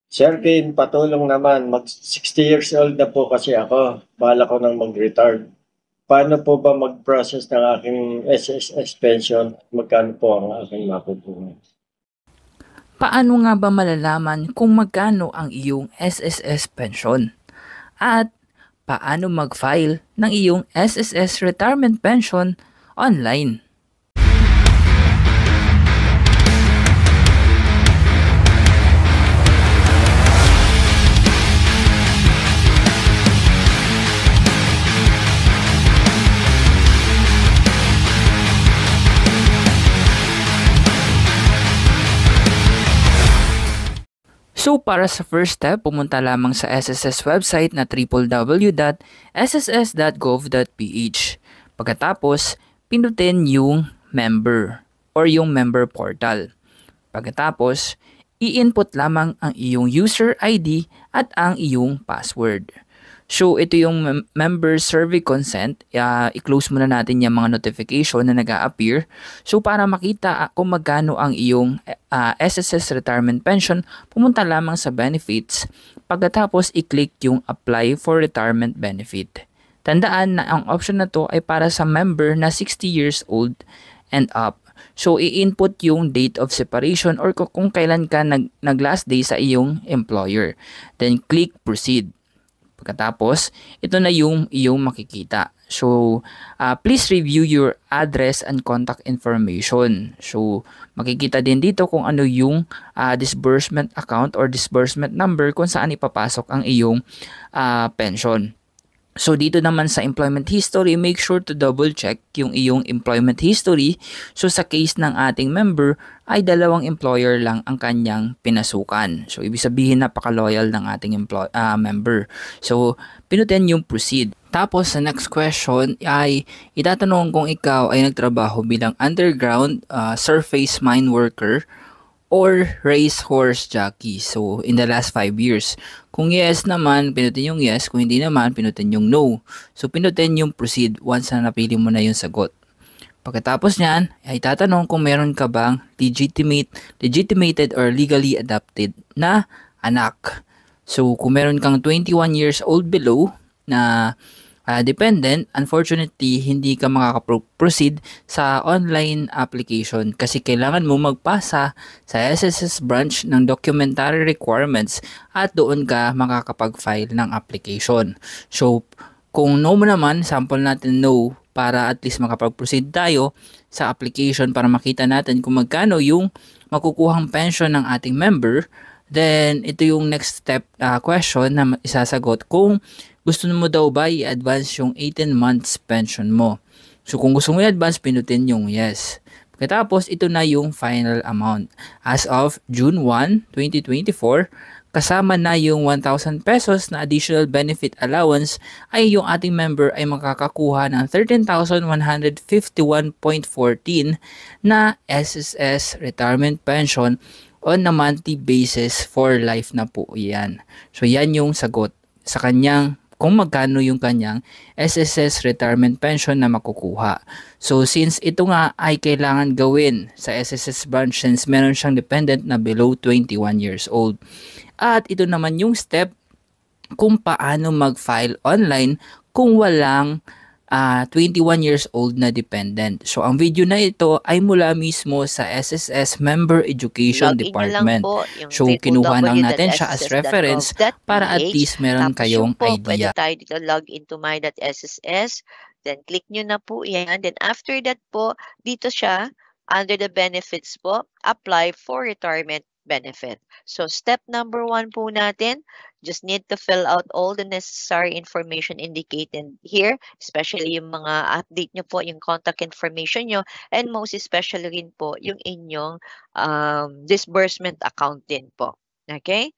Sir Kin, patulong naman. Mag 60 years old na po kasi ako. Bala ko nang mag-retire. Paano po ba mag-process ng aking SSS pension? Magkano po ang aking makukuha? Paano nga ba malalaman kung magkano ang iyong SSS pension? At paano mag-file ng iyong SSS retirement pension online? So para sa first step, pumunta lamang sa SSS website na www.sss.gov.ph. Pagkatapos, pindutin yung member or yung member portal. Pagkatapos, i-input lamang ang iyong user ID at ang iyong password. So, ito yung member survey consent. I-close muna natin yung mga notification na nag-a-appear. So, para makita kung magkano ang iyong SSS retirement pension, pumunta lamang sa benefits. Pagkatapos, i-click yung apply for retirement benefit. Tandaan na ang option na to ay para sa member na 60 years old and up. So, i-input yung date of separation or kung kailan ka nag-last day sa iyong employer. Then, click proceed. Pagkatapos, ito na yung iyong makikita. So, please review your address and contact information. So, makikita din dito kung ano yung disbursement account or disbursement number kung saan ipapasok ang iyong pension. So dito naman sa employment history, make sure to double check yung iyong employment history. So sa case ng ating member ay dalawang employer lang ang kanyang pinasukan. So ibig sabihin napaka-loyal ng ating member. So pinutin yung proceed. Tapos sa next question ay itatanong kung ikaw ay nagtrabaho bilang underground surface mine worker or racehorse jockey. So, in the last 5 years. Kung yes naman, pinutin yung yes. Kung hindi naman, pinutin yung no. So, pinutin yung proceed once na napili mo na yung sagot. Pagkatapos niyan, ay tatanong kung meron ka bang legitimated or legally adopted na anak. So, kung meron kang 21 years old below na dependent, unfortunately, hindi ka makaka-proceed sa online application kasi kailangan mo magpasa sa SSS branch ng documentary requirements at doon ka makakapag-file ng application. So, kung no mo naman, sample natin no para at least makapag-proceed tayo sa application para makita natin kung magkano yung makukuhang pension ng ating member. Then, ito yung next step question na isasagot kung gusto mo daw ba i-advance yung 18 months pension mo. So, kung gusto mo i-advance, pinutin yung yes. Pagkatapos, ito na yung final amount. As of June 1, 2024, kasama na yung 1,000 pesos na additional benefit allowance ay yung ating member ay makakakuha ng 13,151.14 na SSS retirement pension on a monthly basis for life na po yan. So, yan yung sagot sa kanyang kung magkano yung kanyang SSS retirement pension na makukuha. So since ito nga ay kailangan gawin sa SSS branch since meron siyang dependent na below 21 years old. At ito naman yung step kung paano mag-file online kung walang 21 years old na dependent. So, ang video na ito ay mula mismo sa SSS Member Education Login nyo lang Department. po yung So, kinuha lang natin siya as reference para at www.sss.gov.ph. least meron Tapos kayong yung po, idea. pwede tayo dito log into my.sss. Then, click nyo na po yan. Then, after that po, dito siya, under the benefits po, apply for retirement benefit. So, step number 1 po natin, just need to fill out all the necessary information indicated here, especially yung mga update nyo po, yung contact information nyo, and most especially rin po yung inyong disbursement account din po. Okay?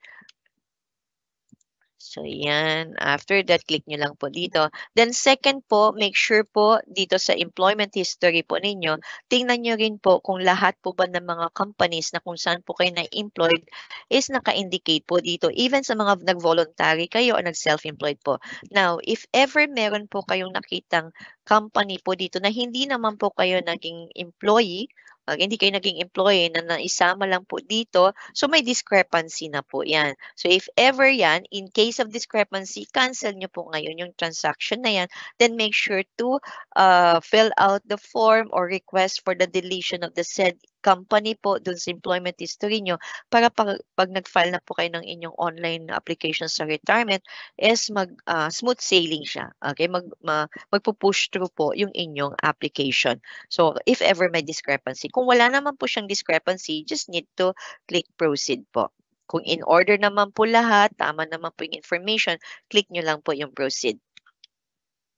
So, yan. After that, click nyo lang po dito. Then, second po, make sure po dito sa employment history po ninyo, tingnan nyo rin po kung lahat po ba ng mga companies na kung saan po kayo na-employed is naka-indicate po dito, even sa mga nag-voluntary kayo o nag-self-employed po. Now, if ever meron po kayong nakitang company po dito na hindi naman po kayo naging employee hindi kayo naging employee na naisama lang po dito, so may discrepancy na po yan. So if ever yan, in case of discrepancy, cancel nyo po ngayon yung transaction na yan, then make sure to fill out the form or request for the deletion of the said company po dun sa employment history nyo para pag nag-file na po kayo ng inyong online application sa retirement is smooth sailing siya. Okay? Magpo-push through po yung inyong application. So, if ever may discrepancy. Kung wala naman po siyang discrepancy, just need to click proceed po. Kung in order naman po lahat, tama naman po yung information, click nyo lang po yung proceed.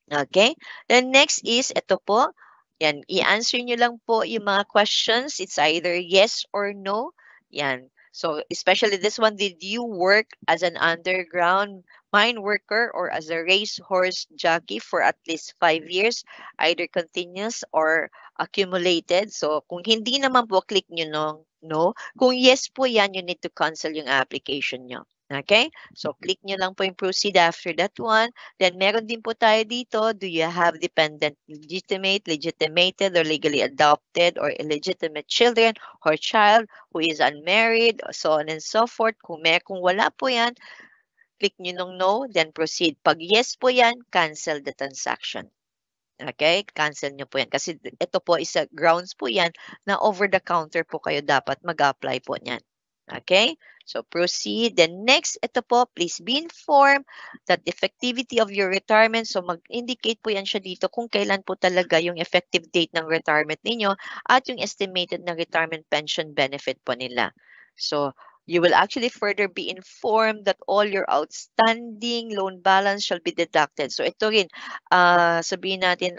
Okay? Then next is, ito po, yan, i-answer nyo lang po yung mga questions. It's either yes or no. Yan. So, especially this one, did you work as an underground mine worker or as a racehorse jockey for at least 5 years, either continuous or accumulated? So, kung hindi naman po, click nyo no. Kung yes po yan, you need to cancel yung application nyo. Okay? So, click nyo lang po yung proceed after that one. Then, meron din po tayo dito, do you have dependent, legitimate, legitimated, or legally adopted, or illegitimate children, or child who is unmarried, so on and so forth. Kung wala po yan, click nyo nung no, then proceed. Pag yes po yan, cancel the transaction. Okay? Cancel nyo po yan. Kasi ito po is a grounds po yan na over-the-counter po kayo dapat mag-apply po niyan. Okay? So, proceed. Then next, ito po, please be informed that the effectivity of your retirement. So, mag-indicate po yan siya dito kung kailan po talaga yung effective date ng retirement ninyo at yung estimated na retirement pension benefit po nila. So, you will actually further be informed that all your outstanding loan balance shall be deducted. So, ito rin, sabihin natin,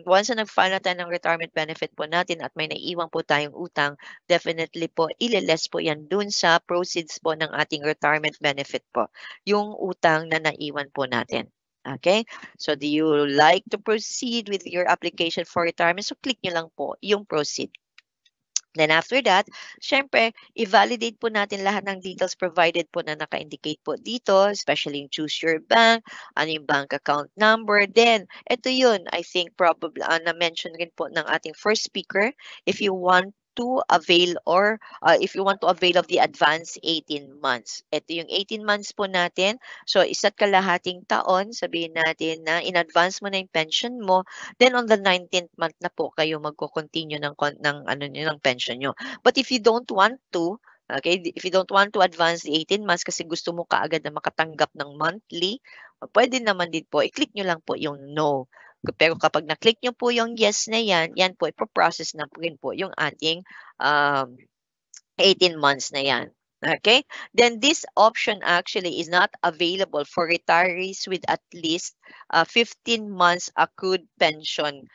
once na nag-file na tayo ng retirement benefit po natin at may naiiwan po tayong utang, definitely po, ililess po yan dun sa proceeds po ng ating retirement benefit po, yung utang na naiwan po natin. Okay? So, do you like to proceed with your application for retirement? So, click nyo lang po yung proceed. Then after that, syempre, i-validate po natin lahat ng details provided po na naka-indicate po dito, especially yung choose your bank, ano yung bank account number. Then, ito yun, I think probably, na-mention rin po ng ating first speaker, if you want to avail or if you want to avail of the advance 18 months. Ito yung 18 months po natin. So, isa't kalahating taon, sabihin natin na in-advance mo na yung pension mo, then on the 19th month na po kayo magko-continue ng pension nyo. But if you don't want to, okay, if you don't want to advance the 18 months kasi gusto mo kaagad na makatanggap ng monthly, pwede naman din po, i-click nyo lang po yung no. Pero kapag na-click nyo po yung yes na yan po, ipoprocess na po rin po yung ating 18 months na yan. Okay? Then this option actually is not available for retirees with at least 15 months accrued pension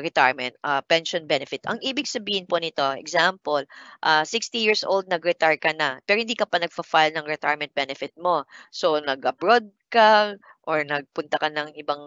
retirement, pension benefit. Ang ibig sabihin po nito, example, 60 years old, nag-retire ka na, pero hindi ka pa nagfa-file ng retirement benefit mo. So, nag-abroad ka or nagpunta ka ng ibang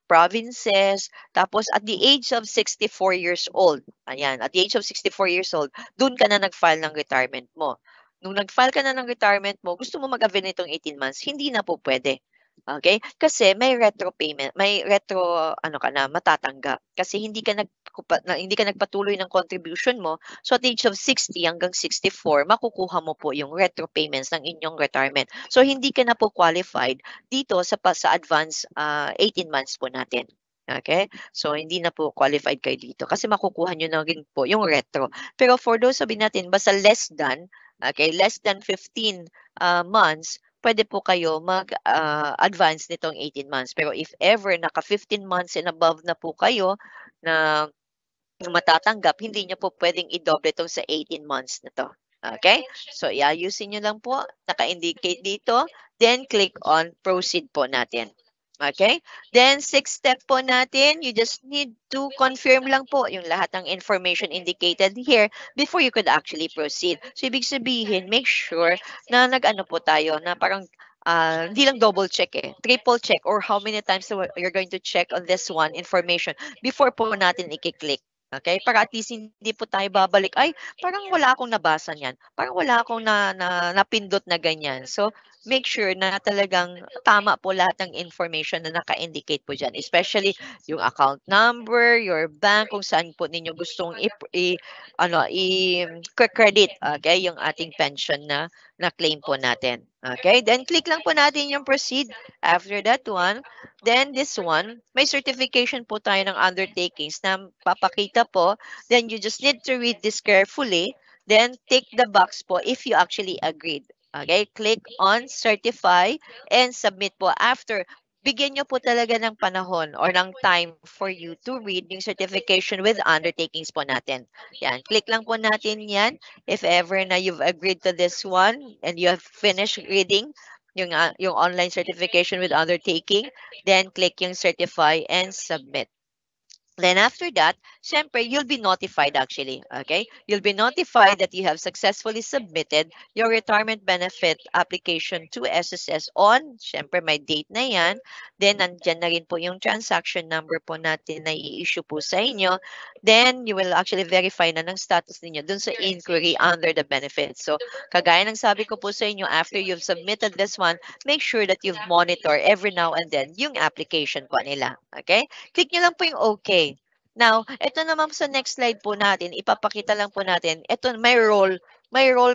provinces, tapos at the age of 64 years old, ayan, at the age of 64 years old, dun ka na nag-file ng retirement mo. Nung nag-file ka na ng retirement mo, gusto mo mag-avail nitong 18 months, hindi na po pwede. Okay? Kasi may retro payment, may retro matatanggap kasi hindi ka nagpatuloy ng contribution mo. So at the age of 60 hanggang 64, makukuha mo po yung retro payments ng inyong retirement. So hindi ka na po qualified dito sa advance 18 months po natin. Okay? So, hindi na po qualified kayo dito kasi makukuha nyo na rin po yung retro. Pero for those, sabihin natin, basta less than 15 months, pwede po kayo mag-advance nitong 18 months. Pero if ever naka 15 months and above na po kayo na matatanggap, hindi nyo po pwedeng i-double itong sa 18 months na to. Okay? So, i-ayusin nyo lang po. Naka-indicate dito. Then, click on proceed po natin. Okay? Then, sixth step po natin, you just need to confirm lang po yung lahat ng information indicated here before you could actually proceed. So, ibig sabihin, make sure na nag-ano po tayo, na parang hindi lang double check triple check or how many times you're going to check on this one information before po natin i-click. Okay? Para at least hindi po tayo babalik, ay, parang wala akong nabasa niyan. Parang wala akong napindot na ganyan. So, make sure na talagang tama po lahat ng information na naka-indicate po dyan. Especially yung account number, your bank, kung saan po ninyo gustong i-credit, okay, yung ating pension na claim po natin. Okay? Then, click lang po natin yung proceed. After that one, then this one, may certification po tayo ng undertakings na papakita po. Then you just need to read this carefully. Then tick the box po if you actually agreed. Okay, click on certify and submit po. After, bigyan nyo po talaga ng panahon or ng time for you to read yung certification with undertakings po natin. Yan, click lang po natin yan if ever na you've agreed to this one and you have finished reading yung online certification with undertaking, then click yung certify and submit. Then after that, syempre, you'll be notified actually, okay? You'll be notified that you have successfully submitted your retirement benefit application to SSS on, syempre, may date na yan. Then, nandyan na rin po yung transaction number po natin na i-issue po sa inyo. Then, you will actually verify na ng status ninyo dun sa inquiry under the benefits. So, kagaya ng sabi ko po sa inyo, after you've submitted this one, make sure that you've monitor every now and then yung application po nila, okay? Click nyo lang po yung okay. Now, ito naman sa next slide po natin, ipapakita lang po natin, ito may role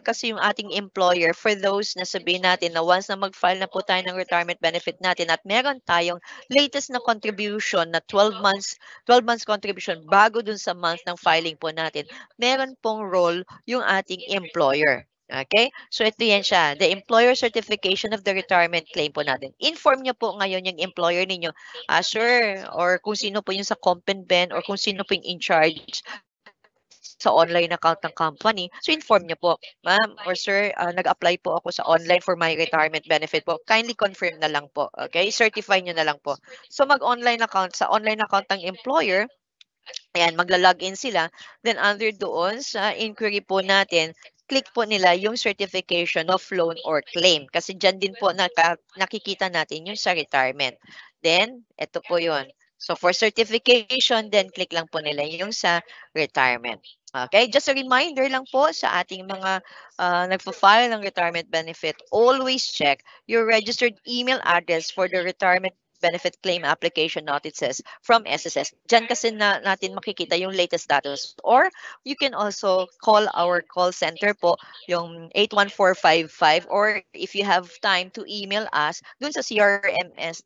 kasi yung ating employer for those na sabihin natin na once na mag-file na po tayo ng retirement benefit natin at meron tayong latest na contribution na 12 months contribution bago dun sa month ng filing po natin, meron pong role yung ating employer. Okay? So, ito yan siya. The employer certification of the retirement claim po natin. Inform nyo po ngayon yung employer ninyo, sir, or kung sino po yung sa Compenben or kung sino po yung in charge sa online account ng company. So, inform nyo po, ma'am or sir, nag-apply po ako sa online for my retirement benefit po. Kindly confirm na lang po. Okay? Certify nyo na lang po. So, mag-online account sa online account ng employer. Ayan, magla-login sila. Then, under doon sa inquiry po natin, click po nila yung certification of loan or claim. Kasi dyan din po nakikita natin yung sa retirement. Then, ito po yun. So, for certification, then click lang po nila yung sa retirement. Okay? Just a reminder lang po sa ating mga nagpa-file ng retirement benefit, always check your registered email address for the retirement benefit claim application notices from SSS. Diyan kasi natin makikita yung latest status. Or you can also call our call center po, yung 81455, or if you have time to email us dun sa crms.sss.gov.ph,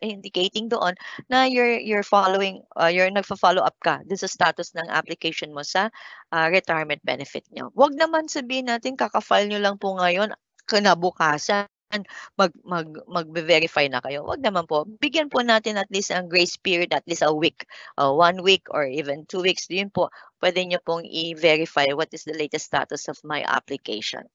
indicating doon na you're following, you're nagfa-follow up ka dun sa status ng application mo sa retirement benefit nyo. Huwag naman sabihin natin kakafile nyo lang po ngayon, kinabukasan mag-verify na kayo. Wag naman po. Bigyan po natin at least ang grace period, at least a week, 1 week or even 2 weeks. Yun po, pwede nyo pong i-verify what is the latest status of my application.